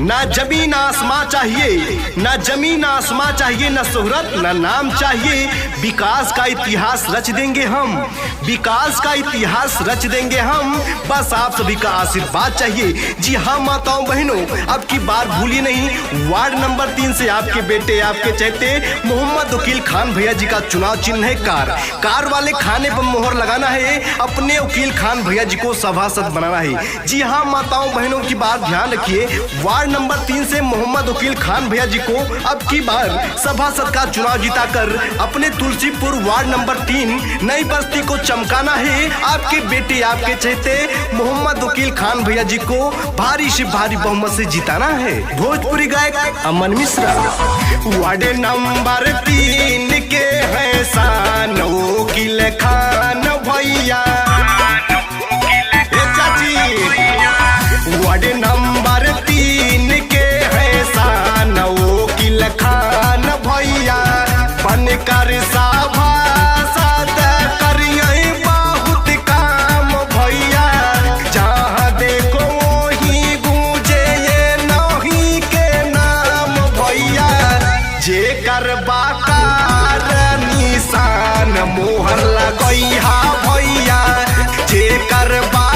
ना जमीन आसमां चाहिए, ना जमीन आसमां चाहिए, ना शोहरत ना नाम चाहिए। विकास का इतिहास रच देंगे हम, विकास का इतिहास रच देंगे हम। बस आप सभी का आशीर्वाद चाहिए। जी हाँ माताओं बहनों, अब की बात भूलिए नहीं। वार्ड नंबर 3 से आपके बेटे, आपके चहेते मोहम्मद वकील खान भैया जी का चुनाव चिन्ह है कार। कार वाले खाने पर मोहर लगाना है, अपने वकील खान भैया जी को सभासद बनाना है। जी हाँ माताओं बहनों की बात ध्यान रखिए। वार्ड नंबर 3 से मोहम्मद वकील खान भैया जी को अब की बार सभासद का चुनाव जिताकर अपने तुलसीपुर वार्ड नंबर 3 नई बस्ती को चमकाना है। आपके बेटे, आपके चहेते मोहम्मद वकील खान भैया जी को भारी से भारी बहुमत से जिताना है। भोजपुरी गायक अमन मिश्रा। वार्ड नंबर 3 के है शान वकील खान भैया। वार्ड नंबर 3 के है शान वकील खान भैया। बनकर सभासद करिए बहुत काम भैया। जहाँ देखो वहीं गूंजे ये नहीं के नाम भैया। जे करबा कार निशान मोहर लगैहा भैया। जे करबा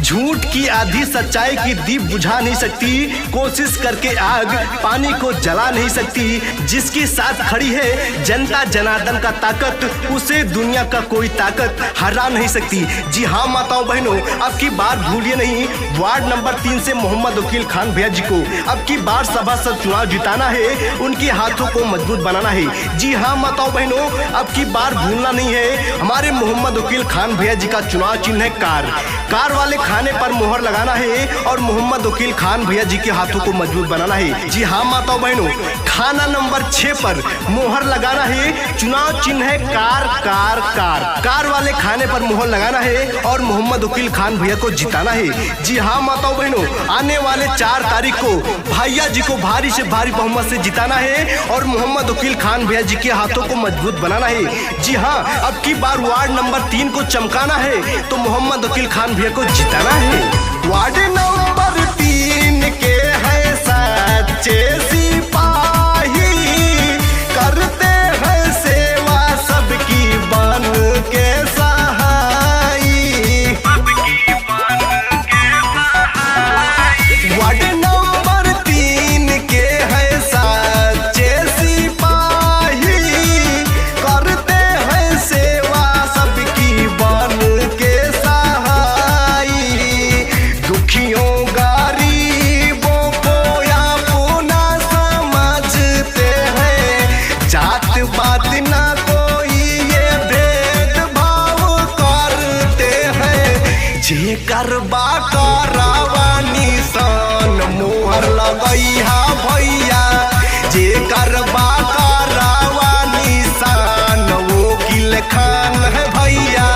झूठ की आधी सच्चाई की दीप बुझा नहीं सकती, कोशिश करके आग पानी को जला नहीं सकती। जिसके साथ खड़ी है जनता जनार्दन का ताकत, उसे दुनिया का कोई ताकत हरा नहीं सकती। जी हाँ माताओं बहनों, अब की बार भूलिए नहीं। वार्ड नंबर 3 से मोहम्मद वकील खान भैया जी को अब की बार सभासद चुनाव जिताना है, उनके हाथों को मजबूत बनाना है। जी हाँ माताओं बहनों, अब की बार भूलना नहीं है। हमारे मोहम्मद वकील खान भैया जी का चुनाव चिन्ह है कार। कार वाले खाने पर मोहर लगाना है और मोहम्मद वकील खान भैया जी के हाथों को मजबूत बनाना है। जी हाँ माताओं बहनों, खाना नंबर 6 पर मोहर लगाना है। चुनाव चिन्ह है कार कार कार। कार वाले खाने पर मोहर लगाना है और मोहम्मद वकील खान भैया को जिताना है। जी हाँ माताओं बहनों, आने वाले 4 तारीख को भैया जी को भारी से भारी बहुमत से जिताना है और मोहम्मद वकील खान भैया जी के हाथों को मजबूत बनाना है। जी हाँ, अब की बार वार्ड नंबर 3 को चमकाना है तो मोहम्मद वकील खान भैया को जिताना है। वार्ड नंबर 3 के है सच्चे सिपाही, करते हैं सेवा सबकी बन के सहाई। वार्ड नंबर 3 के है सच्चे सिपाही, करते हैं सेवा सबकी बन के दुखियों गरीबों को अपना समझते हैं। जात पात ना कोई ये भेदभाव करते हैं। जे करबा करावा निशान मोहर लगैहा भैया। जे करबा करावा निशान वकील खान है भैया।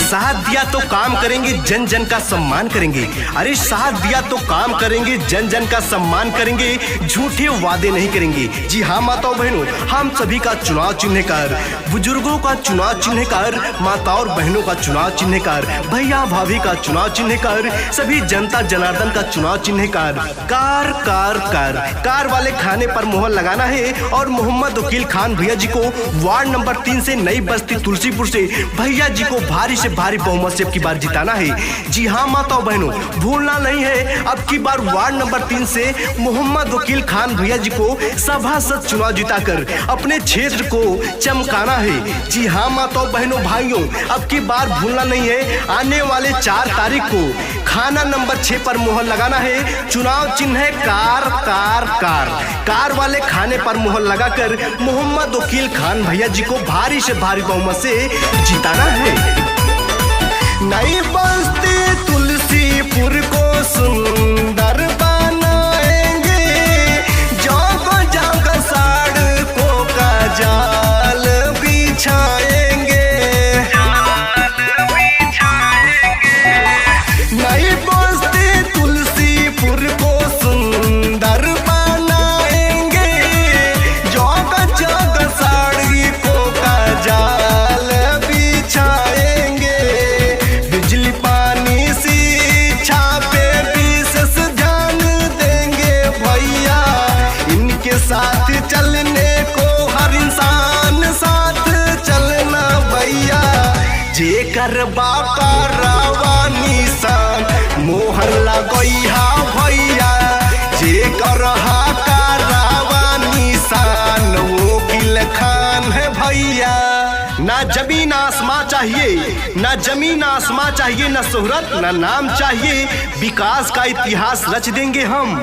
साथ दिया तो काम करेंगे, जन जन का सम्मान करेंगे। अरे साथ दिया तो काम करेंगे, जन जन का सम्मान करेंगे, झूठे वादे नहीं करेंगे। जी हाँ माताओं बहनों, हम सभी का चुनाव चिन्ह कार, बुजुर्गों का चुनाव चिन्ह कार, माताओं और बहनों का चुनाव चिन्ह कार, भैया भाभी का चुनाव चिन्ह कार, सभी जनता जनार्दन का चुनाव चिन्ह कार। कार कार कार। कार वाले खाने पर मोहर लगाना है और मोहम्मद वकील खान भैया जी को वार्ड नंबर 3 से नई बस्ती तुलसीपुर से भैया जी को भारी से भारी बहुमत से अब की बार जिताना है। जी हाँ माताओं बहनों, भूलना नहीं है। अब की बार वार्ड नंबर 3 से मोहम्मद वकील खान भैया जी को सभासद चुनाव जिताकर अपने क्षेत्र को चमकाना है। जी हाँ माताओं बहनों भाइयों, अब की बार भूलना नहीं है। आने वाले 4 तारीख को खाना नंबर 6 पर मोहर लगाना है। चुनाव चिन्ह है कार कार कार। कार वाले खाने पर मोहर लगाकर मोहम्मद वकील खान भैया जी को भारी से भारी बहुमत से जिताना है। नई बस्ती तुलसीपुर को सुंदर बनाएंगे। जगह जगह सड़कों का जाल बिछाएंगे। नई बस्ती तुलसीपुर को सुंदर बनाएंगे। जगह जगह सड़कों का जाल बिछाएंगे। जेकर बाकरवा निशान मोहर लगैहा भैया, जेकर हकरवा निशान वकील खान है भैया। ना जमीन आसमां चाहिए, ना जमीन आसमां चाहिए, ना शोहरत ना नाम चाहिए, विकास का इतिहास रच देंगे हम,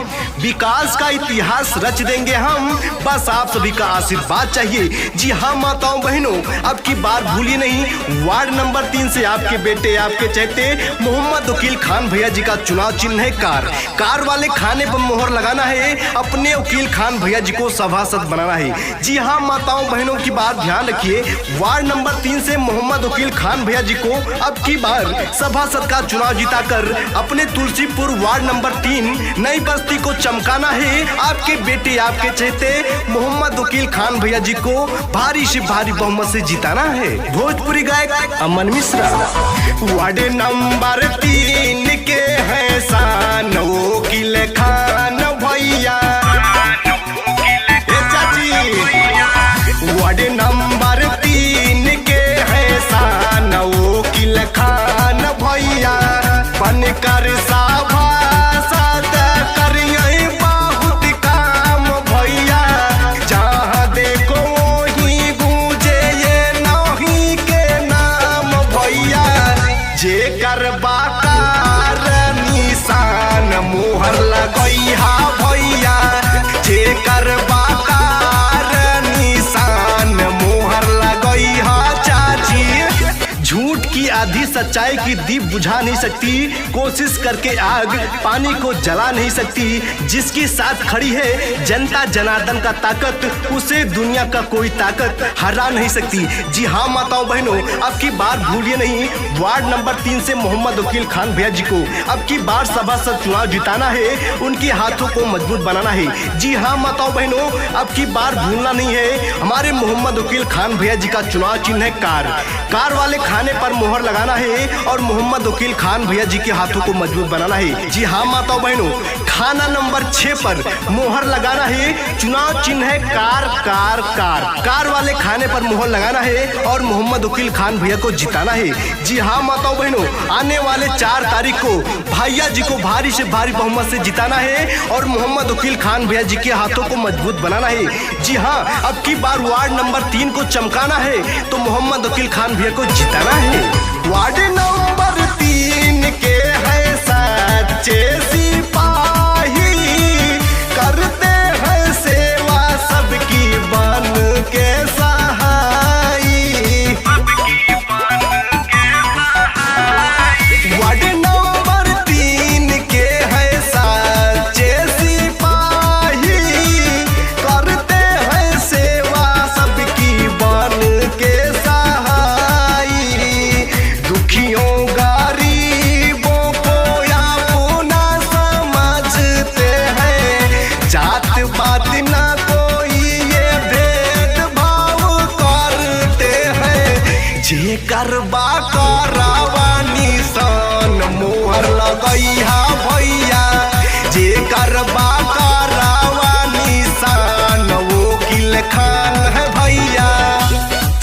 विकास का इतिहास रच देंगे हम, बस आप सभी का आशीर्वाद चाहिए। जी हाँ माताओं बहनों, अब की बात भूलिए नहीं, वार्ड नंबर 3 से आपके बेटे आपके चहेते मोहम्मद वकील खान भैया जी का चुनाव चिन्ह है कार। कार वाले खाने पर मोहर लगाना है, अपने वकील खान भैया जी को सभासद बनाना है। जी हाँ माताओं बहनों की बात ध्यान रखिए, वार्ड नंबर 3 से मोहम्मद वकील खान भैया जी को अब की बार सभासद का चुनाव जिताकर अपने तुलसीपुर वार्ड नंबर 3 नई बस्ती को चमकाना है। आपके बेटे आपके चहेते मोहम्मद वकील खान भैया जी को भारी से भारी बहुमत से जिताना है। भोजपुरी गायक अमन मिश्रा। वार्ड नंबर 3 के है शान वकील खान भैया, वार्ड नंबर 3 के है शान वकील खान भैया, बनकर सभासद करिए बहुत काम भैया, जहाँ देखो वहीं गूंजे ये नौही के नाम भैया, जेकर बाकार निशान मोहर लगैहा भैया, जेकर बाकार निशान मोहर लगैहा चाची। झूठ की आधी सच्चाई की दीप बुझा नहीं सकती, कोशिश करके आग पानी को जला नहीं सकती, जिसके साथ खड़ी है जनता जनार्दन का ताकत, उसे दुनिया का कोई ताकत हरा नहीं सकती। जी हाँ माताओं बहनों, अब की बार भूलिए नहीं, वार्ड नंबर 3 से मोहम्मद वकील खान भैया जी को अब की बार सभासद चुनाव जिताना है, उनके हाथों को मजबूत बनाना है। जी हाँ माताओं बहनों, अब की बार भूलना नहीं है, हमारे मोहम्मद वकील खान भैया जी का चुनाव चिन्ह है कार। कार वाले खाने पर मोहर लगाना है और मोहम्मद वकील खान भैया जी के हाथों को मजबूत बनाना है। जी हाँ माताओं बहनों, खाना नंबर 6 पर मोहर लगाना है, चुनाव चिन्ह है कार कार कार। कार वाले खाने पर मोहर लगाना है और मोहम्मद वकील खान भैया को जिताना है। जी हाँ माताओं बहनों, आने वाले 4 तारीख को भैया जी को भारी से भारी बहुमत से जिताना है और मोहम्मद वकील खान भैया जी के हाथों को मजबूत बनाना है। जी हाँ, अब की बार वार्ड नंबर 3 को चमकाना है तो मोहम्मद वकील खान भैया को जिताना है। वार्ड नंबर 3 के है सच्चे सिपाही, करते हैं सेवा सबकी बन के सहाई। वार्ड नंबर 3 के है सच्चे सिपाही, करते हैं सेवा सबकी बन के सहाई। दुखियों गरीबों को अपना समझते हैं, जात पात ना कोई ये भेदभाव करते हैं, जेकर बाकरवा निशान मोहर लगैहा भैया, जेकर बाकरवा निशान वकील खान है भैया।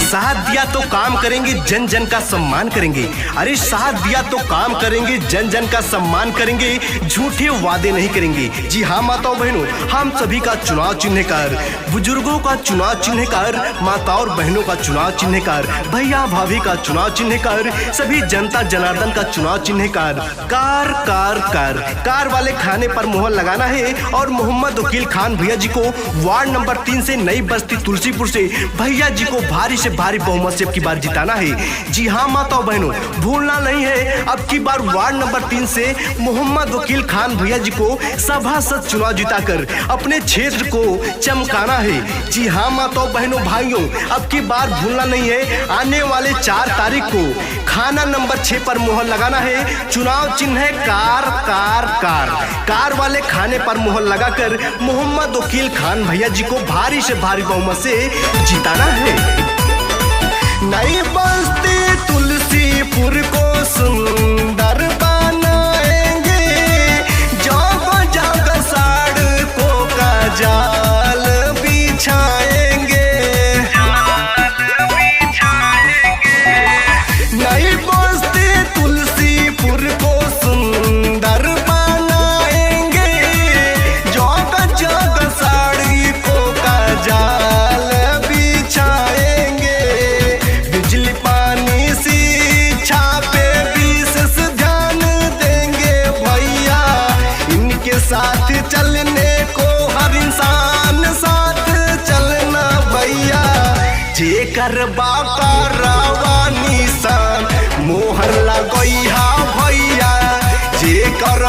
साथ दिया तो काम करेंगे, जन जन का सम्मान करेंगे। अरे साथ दिया तो काम करेंगे, जन जन का सम्मान करेंगे, झूठे वादे नहीं करेंगे। जी हाँ माताओं बहनों, हम सभी का चुनाव चिन्ह कार, बुजुर्गों का चुनाव चिन्ह कार, माताओं और बहनों का चुनाव चिन्ह कार, भैया भाभी का चुनाव चिन्ह कार, सभी जनता जनार्दन का चुनाव चिन्ह कार। कार कार कार कार वाले खाने पर मोहर लगाना है और मोहम्मद वकील खान भैया जी को वार्ड नंबर 3 से नई बस्ती तुलसीपुर से भैया जी को भारी से भारी बहुमत से अब की बार जिताना है। जी हाँ माताओं बहनों, भूलना नहीं है, अब की बार वार्ड नंबर 3 से मोहम्मद वकील खान भैया जी को सभासद चुनाव जिताकर अपने क्षेत्र को चमकाना है। जी हाँ माताओं बहनों भाइयों, अब की बार भूलना नहीं है, आने वाले 4 तारीख को खाना नंबर 6 पर मोहर लगाना है, चुनाव चिन्ह है कार कार कार। कार वाले खाने पर मोहर लगाकर मोहम्मद वकील खान भैया जी को भारी से भारी बहुमत से जिताना है। नई बस्ती तुलसीपुर को सुंदर बनाएंगे, जगह जगह सड़कों का जाल बिछाएंगे। नई जेकर बाका रवा निशान मोहर लगैहा भैया जेकर